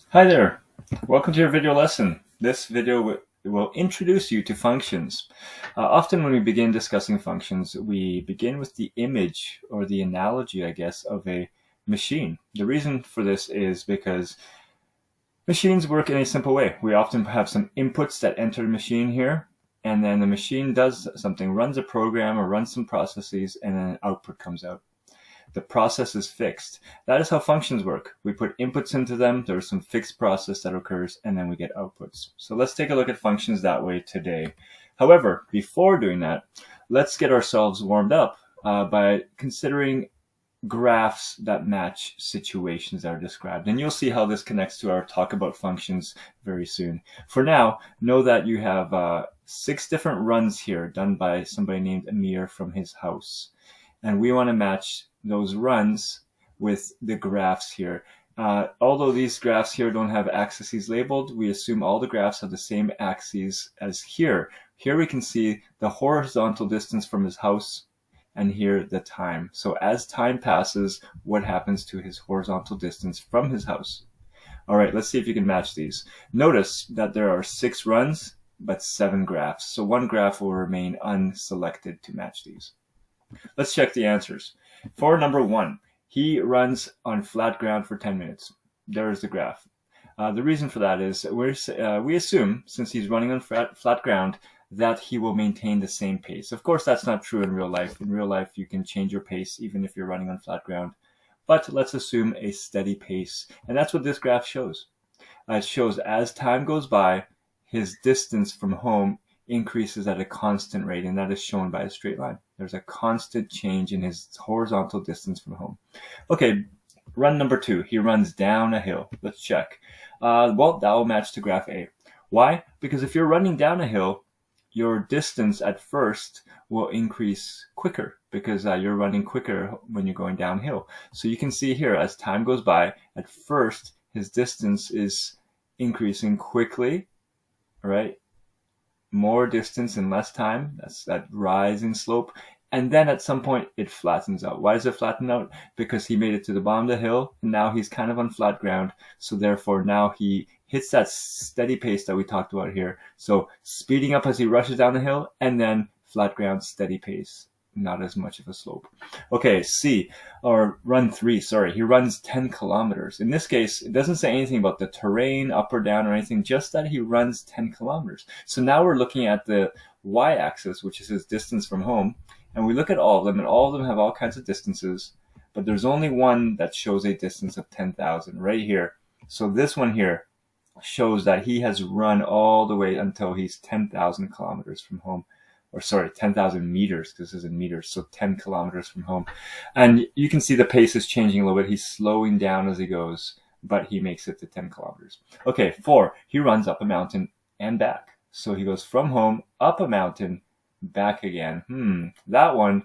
Hi there, welcome to your video lesson. This video will introduce you to functions. Often when we begin discussing functions, we begin with the image or the analogy, I guess, of a machine. The reason for this is because machines work in a simple way. We often have some inputs that enter the machine here, and then the machine does something, runs a program or runs some processes, and then an output comes out. The process is fixed. That is how functions work. We put inputs into them, there's some fixed process that occurs, and then we get outputs. So let's take a look at functions that way today. However, before doing that, let's get ourselves warmed up by considering graphs that match situations that are described. And you'll see how this connects to our talk about functions very soon. For now, know that you have 6 different runs here done by somebody named Amir from his house. And we want to match those runs with the graphs here. Although these graphs here don't have axes labeled, we assume all the graphs have the same axes as here. Here we can see the horizontal distance from his house, and here the time. So as time passes, what happens to his horizontal distance from his house? All right, let's see if you can match these. Notice that there are 6 runs, but 7 graphs. So one graph will remain unselected to match these. Let's check the answers. For number 1, he runs on flat ground for 10 minutes. There's the graph. The reason for that is we assume, since he's running on flat ground, that he will maintain the same pace. Of course, that's not true in real life. In real life, you can change your pace even if you're running on flat ground. But let's assume a steady pace. And that's what this graph shows. It shows as time goes by, his distance from home increases at a constant rate, and that is shown by a straight line. There's a constant change in his horizontal distance from home. Okay, run number 2. He runs down a hill. Let's check. Well, that will match to graph A. Why? Because if you're running down a hill, your distance at first will increase quicker because you're running quicker when you're going downhill. So you can see here, as time goes by, at first his distance is increasing quickly, right? More distance in less time. That's that rising slope. And then at some point it flattens out. Why does it flatten out? Because he made it to the bottom of the hill, and now he's kind of on flat ground. So therefore now he hits that steady pace that we talked about here. So speeding up as he rushes down the hill, and then flat ground, steady pace. Not as much of a slope. Okay, C, or run 3, sorry. He runs 10 kilometers. In this case, it doesn't say anything about the terrain, up or down or anything, just that he runs 10 kilometers. So now we're looking at the y-axis, which is his distance from home, and we look at all of them, and all of them have all kinds of distances, but there's only one that shows a distance of 10,000 right here. So this one here shows that he has run all the way until he's 10,000 kilometers from home. Or sorry, 10,000 meters, because this is in meters, so 10 kilometers from home. And you can see the pace is changing a little bit. He's slowing down as he goes, but he makes it to 10 kilometers. Okay, 4, he runs up a mountain and back. So he goes from home, up a mountain, back again. That one,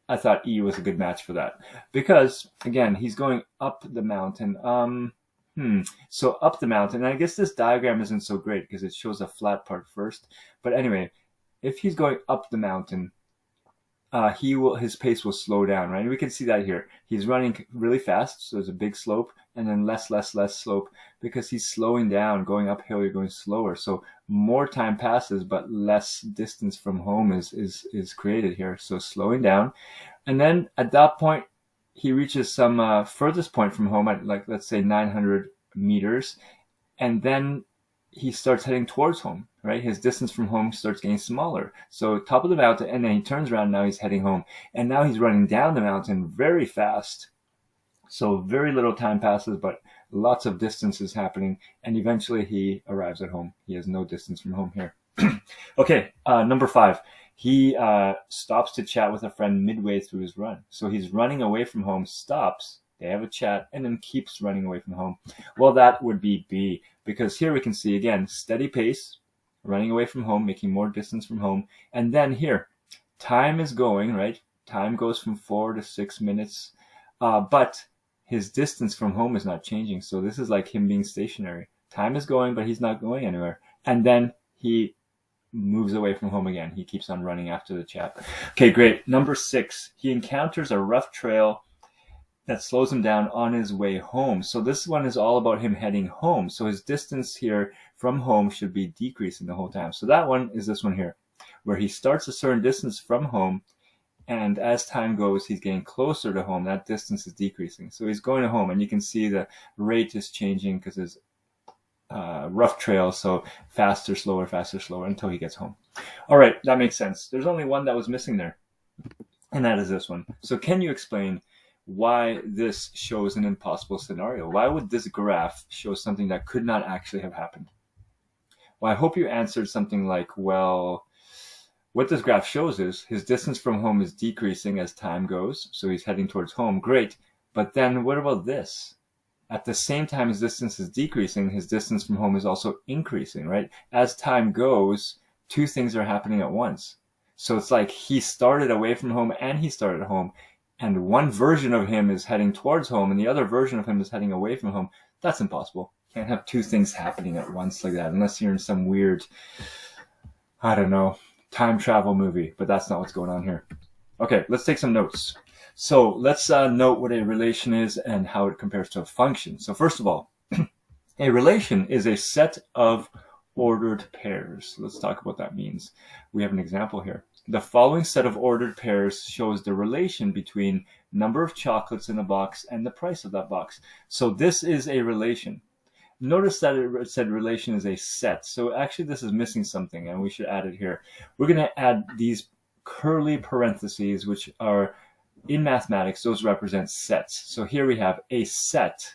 I thought E was a good match for that. Because, again, he's going up the mountain. So up the mountain, and I guess this diagram isn't so great because it shows a flat part first. But anyway, if he's going up the mountain, his pace will slow down, right? And we can see that here. He's running really fast, so there's a big slope, and then less slope, because he's slowing down. Going uphill, you're going slower. So more time passes, but less distance from home is created here. So slowing down. And then at that point, he reaches some furthest point from home at, like, let's say 900 meters, and then he starts heading towards home, right? His distance from home starts getting smaller. So top of the mountain, and then he turns around, now he's heading home. And now he's running down the mountain very fast. So very little time passes, but lots of distance is happening. And eventually he arrives at home. He has no distance from home here. Okay, number 5. He stops to chat with a friend midway through his run. So he's running away from home, stops, they have a chat, and then keeps running away from home. Well, that would be B, because here we can see, again, steady pace, running away from home, making more distance from home. And then here, time is going, right? Time goes from 4 to 6 minutes, but his distance from home is not changing. So this is like him being stationary. Time is going, but he's not going anywhere. And then he moves away from home again. He keeps on running after the chat. Okay, great. Number 6, he encounters a rough trail that slows him down on his way home. So this one is all about him heading home. So his distance here from home should be decreasing the whole time. So that one is this one here, where he starts a certain distance from home, and as time goes, he's getting closer to home. That distance is decreasing. So he's going to home, and you can see the rate is changing because there's rough trail, so faster, slower, until he gets home. All right, that makes sense. There's only one that was missing there, and that is this one. So can you explain why this shows an impossible scenario? Why would this graph show something that could not actually have happened? Well, I hope you answered something like, well, what this graph shows is his distance from home is decreasing as time goes, so he's heading towards home. Great, but then what about this? At the same time his distance is decreasing, his distance from home is also increasing, right? As time goes, two things are happening at once. So it's like he started away from home and he started at home, and one version of him is heading towards home and the other version of him is heading away from home. That's impossible. Can't have two things happening at once like that unless you're in some weird, I don't know, time travel movie, but that's not what's going on here. Okay, let's take some notes. So let's note what a relation is and how it compares to a function. So first of all, a relation is a set of ordered pairs. Let's talk about what that means. We have an example here. The following set of ordered pairs shows the relation between number of chocolates in a box and the price of that box. So this is a relation. Notice that it said relation is a set. So actually this is missing something and we should add it here. We're going to add these curly parentheses, which are in mathematics, those represent sets. So here we have a set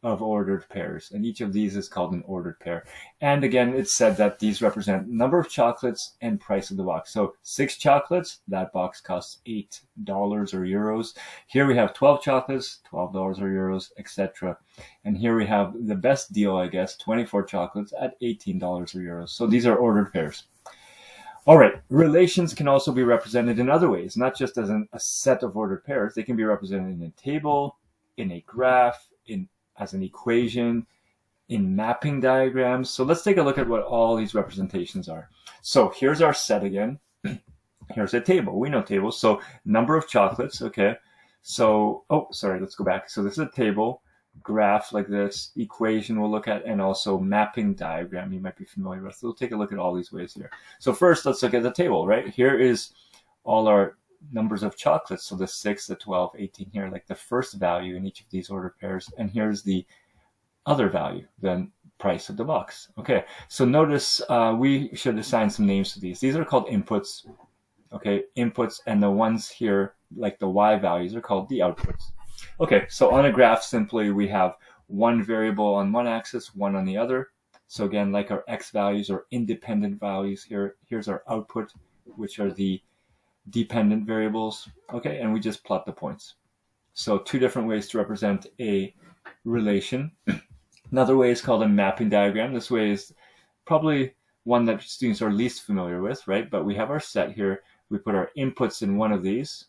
of ordered pairs, and each of these is called an ordered pair. And again, it's said that these represent number of chocolates and price of the box. So 6 chocolates, that box costs $8 or euros. Here we have 12 chocolates, $12 or euros, etc. And here we have the best deal, I guess, 24 chocolates at $18 or euros. So these are ordered pairs. All right, relations can also be represented in other ways, not just as a set of ordered pairs. They can be represented in a table, in a graph, as an equation, in mapping diagrams. So let's take a look at what all these representations are. So here's our set again. Here's a table. We know tables. So number of chocolates, okay. So, let's go back. So this is a table, graph like this, equation we'll look at, and also mapping diagram you might be familiar with. So we'll take a look at all these ways here. So first, let's look at the table, right? Here is all our numbers of chocolates. So the 6, the 12, 18 here, like the first value in each of these ordered pairs. And here's the other value, the price of the box. Okay, so notice we should assign some names to these. These are called inputs, okay, inputs, and the ones here, like the y values, are called the outputs. Okay, so on a graph, simply we have one variable on one axis, one on the other. So again, like our x values or independent values here, here's our output, which are the dependent variables, okay, and we just plot the points. So two different ways to represent a relation. Another way is called a mapping diagram. This way is probably one that students are least familiar with, right? But we have our set here. We put our inputs in one of these.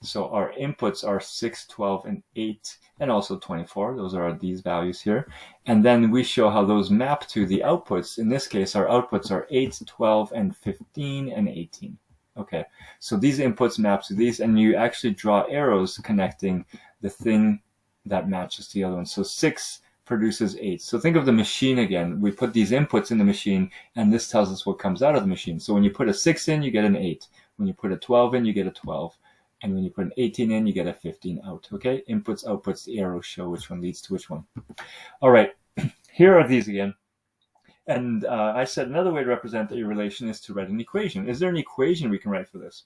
So our inputs are 6, 12, and 8, and also 24. Those are these values here. And then we show how those map to the outputs. In this case, our outputs are 8, 12, and 15, and 18. Okay, so these inputs map to these, and you actually draw arrows connecting the thing that matches the other one. So 6 produces 8. So think of the machine again. We put these inputs in the machine, and this tells us what comes out of the machine. So when you put a 6 in, you get an 8. When you put a 12 in, you get a 12. And when you put an 18 in, you get a 15 out. Okay, inputs, outputs, the arrows show which one leads to which one. All right, here are these again. And I said another way to represent a relation is to write an equation. Is there an equation we can write for this?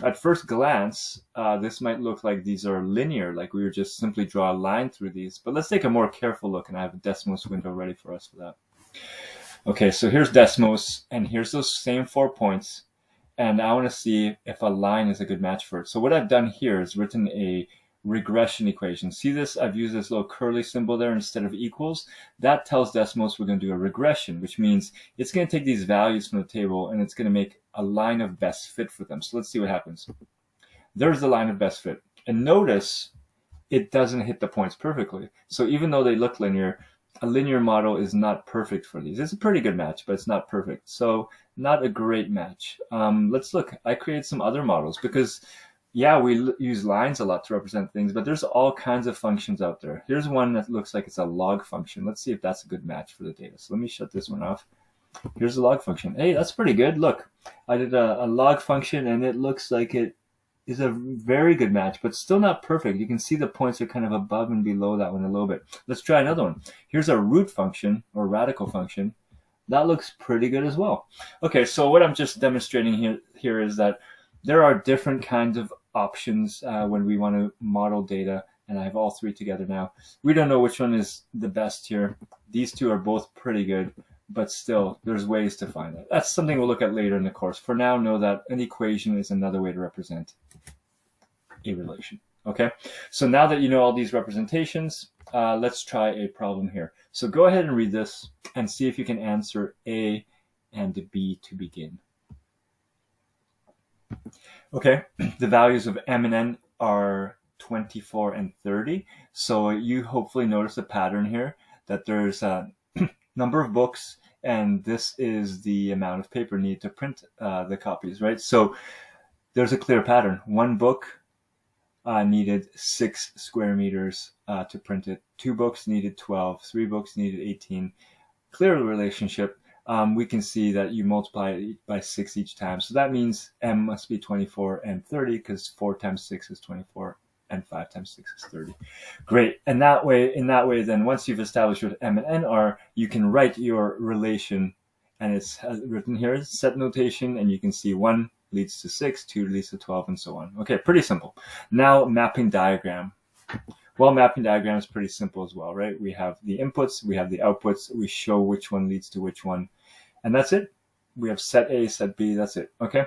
At first glance, this might look like these are linear, like we would just simply draw a line through these. But let's take a more careful look, and I have a Desmos window ready for us for that. Okay, so here's Desmos, and here's those same 4 points. And I want to see if a line is a good match for it. So what I've done here is written a regression equation. See this? I've used this little curly symbol there instead of equals. That tells Desmos we're going to do a regression, which means it's going to take these values from the table and it's going to make a line of best fit for them. So let's see what happens. There's the line of best fit. And notice it doesn't hit the points perfectly. So even though they look linear, a linear model is not perfect for these. It's a pretty good match, but it's not perfect. So not a great match. Let's look. I created some other models because yeah, we use lines a lot to represent things, but there's all kinds of functions out there. Here's one that looks like it's a log function. Let's see if that's a good match for the data. So let me shut this one off. Here's a log function. Hey, that's pretty good. Look, I did a log function, and it looks like it is a very good match, but still not perfect. You can see the points are kind of above and below that one a little bit. Let's try another one. Here's a root function or radical function. That looks pretty good as well. Okay, so what I'm just demonstrating here is that there are different kinds of options when we want to model data, and I have all three together now. We don't know which one is the best here. These two are both pretty good, but still, there's ways to find that. That's something we'll look at later in the course. For now, know that an equation is another way to represent a relation. Okay, so now that you know all these representations, let's try a problem here. So go ahead and read this and see if you can answer A and B to begin. Okay, the values of M and N are 24 and 30. So you hopefully notice a pattern here that there's a number of books, and this is the amount of paper needed to print the copies, right? So there's a clear pattern. One book needed 6 square meters to print it. 2 books needed 12. 3 books needed 18. Clear relationship. We can see that you multiply it by 6 each time. So that means M must be 24 and 30 because 4 times 6 is 24 and 5 times 6 is 30. Great. And in that way, then once you've established what M and N are, you can write your relation, and it's written here, set notation, and you can see 1 leads to 6, 2 leads to 12, and so on. Okay, pretty simple. Now, mapping diagram. Well, mapping diagram is pretty simple as well, right? We have the inputs, we have the outputs, we show which one leads to which one, and that's it. We have set A, set B, that's it, okay?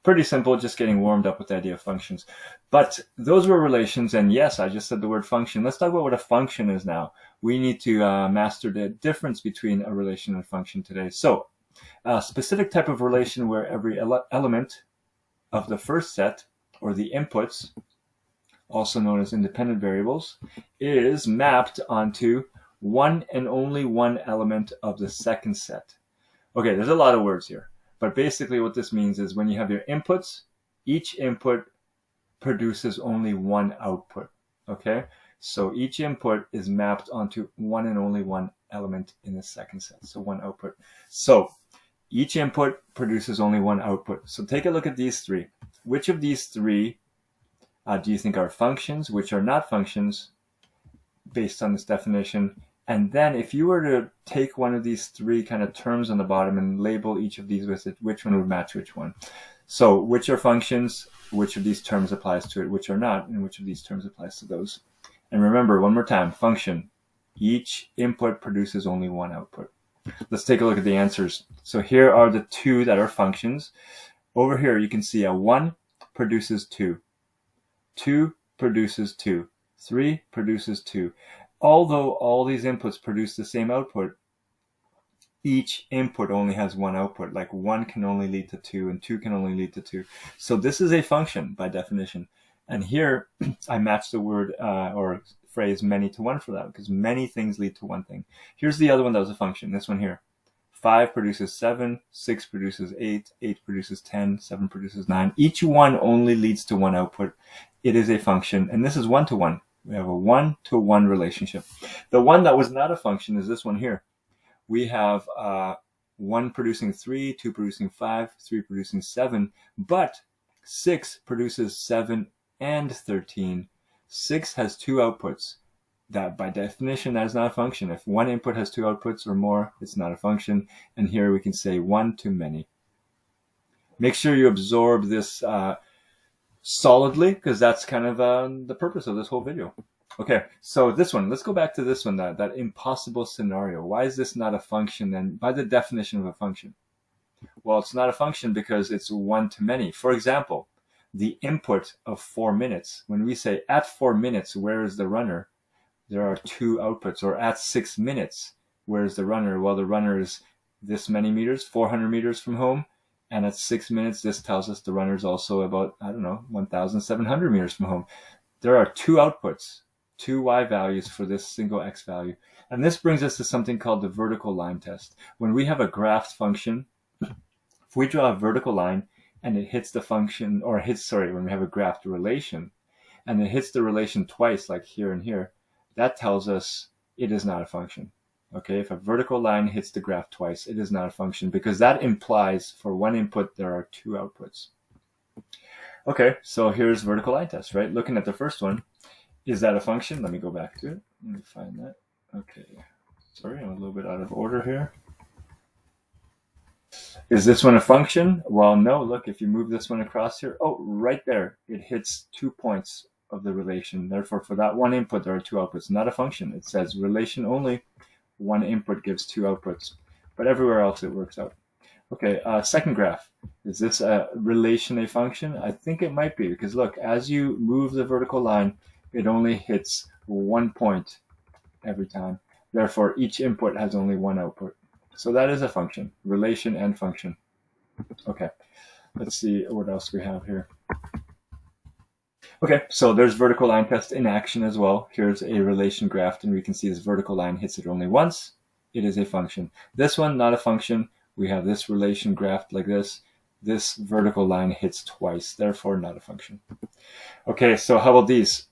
Pretty simple, just getting warmed up with the idea of functions. But those were relations, and yes, I just said the word function. Let's talk about what a function is now. We need to master the difference between a relation and a function today. So, a specific type of relation where every element of the first set, or the inputs, also known as independent variables, is mapped onto one and only one element of the second set. Okay, there's a lot of words here, but basically what this means is when you have your inputs, each input produces only one output, okay? So each input is mapped onto one and only one element in the second set, so one output. So each input produces only one output. So take a look at these three. Which of these three do you think are functions, which are not functions, based on this definition? And then if you were to take one of these three kind of terms on the bottom and label each of these with it, which one would match which one? So which are functions, which of these terms applies to it, which are not, and which of these terms applies to those? And remember, one more time, function. Each input produces only one output. Let's take a look at the answers. So here are the two that are functions. Over here, you can see a 1 produces 2. 2 produces 2. 3 produces 2. Although all these inputs produce the same output, each input only has one output. Like 1 can only lead to 2 and 2 can only lead to 2. So this is a function by definition. And here I match the word or phrase many to one for that because many things lead to one thing. Here's the other one that was a function, this one here. 5 produces 7, 6 produces 8, 8 produces 10, 7 produces 9. Each one only leads to one output. It is a function, and this is one-to-one. We have a one-to-one relationship. The one that was not a function is this one here. We have 1 producing 3, 2 producing 5, 3 producing 7, but 6 produces 7 and 13. 6 has 2 outputs. That by definition, that is not a function. If one input has 2 outputs or more, it's not a function. And here we can say one to many. Make sure you absorb this solidly, because that's kind of the purpose of this whole video. Okay, so this one, let's go back to this one, that impossible scenario. Why is this not a function then by the definition of a function? Well, it's not a function because it's one to many. For example, the input of 4 minutes. When we say at 4 minutes, where is the runner? There are 2 outputs. Or at 6 minutes, where's the runner? Well, the runner is this many meters, 400 meters from home. And at 6 minutes, this tells us the runner is also about, 1,700 meters from home. There are 2 outputs, 2 y values for this single x value. And this brings us to something called the vertical line test. When we have a graphed function, if we draw a vertical line, and it hits the function, or hits, sorry, when we have a graphed relation, and it hits the relation twice, like here and here, that tells us it is not a function. Okay, if a vertical line hits the graph twice, it is not a function, because that implies for one input there are two outputs. Okay, so here's vertical line test, right? Looking at the first one, is that a function? Let me go back to it. Let me find that. Okay, sorry, I'm a little bit out of order here. Is this one a function? Well, no, look, if you move this one across here, oh, right there, it hits 2 points of the relation. Therefore, for that one input, there are two outputs, not a function. It says relation only, one input gives two outputs, but everywhere else it works out. Okay, second graph. Is this a relation a function? I think it might be, because look, as you move the vertical line, it only hits 1 point every time. Therefore, each input has only one output. So that is a function, relation and function. Okay, let's see what else we have here. Okay, so there's vertical line test in action as well. Here's a relation graph, and we can see this vertical line hits it only once. It is a function. This one, not a function. We have this relation graphed like this. This vertical line hits twice, therefore not a function. Okay, so how about these?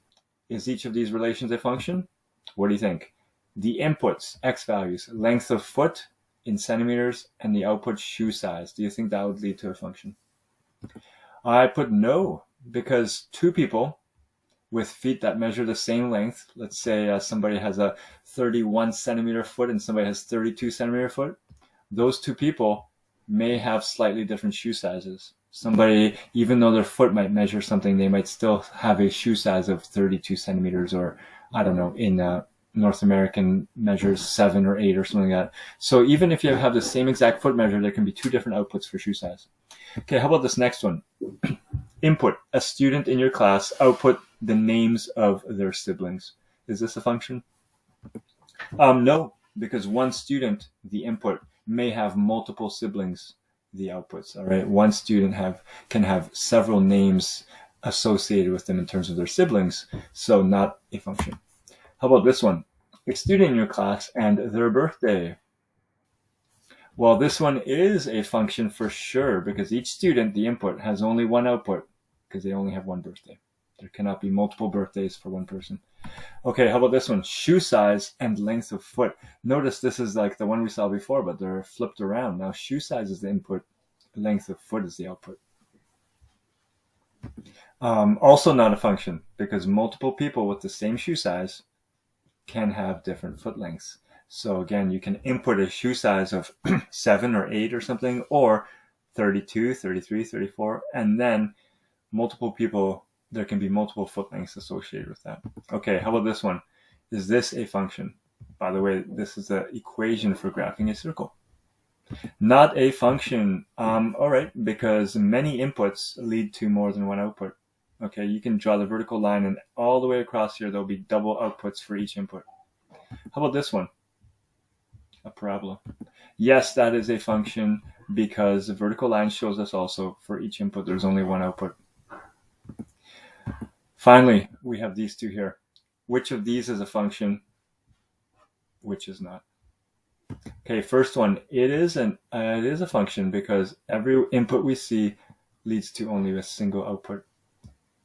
Is each of these relations a function? What do you think? The inputs, x values, length of foot in centimeters, and the output shoe size. Do you think that would lead to a function? I put no, because two people with feet that measure the same length, let's say somebody has a 31 centimeter foot and somebody has 32 centimeter foot, those two people may have slightly different shoe sizes. Somebody, even though their foot might measure something, they might still have a shoe size of 32 centimeters, or I don't know, in North American measures 7 or 8 or something like that. So even if you have the same exact foot measure, there can be two different outputs for shoe size. Okay, how about this next one? Input, a student in your class, output the names of their siblings. Is this a function? No, because one student, the input, may have multiple siblings, the outputs. All right, one student can have several names associated with them in terms of their siblings, so not a function. How about this one? A student in your class and their birthday. Well, this one is a function for sure, because each student, the input, has only one output, because they only have one birthday. There cannot be multiple birthdays for one person. Okay, how about this one? Shoe size and length of foot. Notice this is like the one we saw before, but they're flipped around. Now shoe size is the input, length of foot is the output. Also not a function, because multiple people with the same shoe size can have different foot lengths. So again, you can input a shoe size of 7 or 8 or something, or 32, 33, 34, and then multiple people, there can be multiple foot lengths associated with that. Okay, how about this one? Is this a function? By the way, this is the equation for graphing a circle. Not a function. All right, because many inputs lead to more than one output. Okay, you can draw the vertical line, and all the way across here, there'll be double outputs for each input. How about this one? A parabola. Yes, that is a function, because the vertical line shows us also for each input, there's only one output. Finally, we have these two here. Which of these is a function? Which is not? Okay, first one, it is a function, because every input we see leads to only a single output.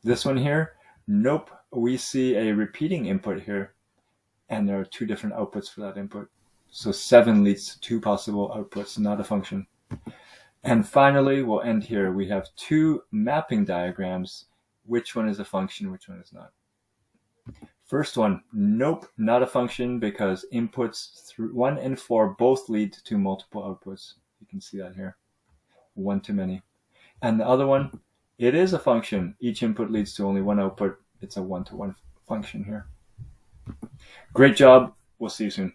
This one here, nope, we see a repeating input here, and there are two different outputs for that input. So 7 leads to 2 possible outputs, not a function. And finally, we'll end here. We have 2 mapping diagrams. Which one is a function, which one is not? First one, nope, not a function, because inputs 1 and 4 both lead to multiple outputs. You can see that here. One too many. And the other one, it is a function. Each input leads to only one output. It's a 1-to-1 function here. Great job. We'll see you soon.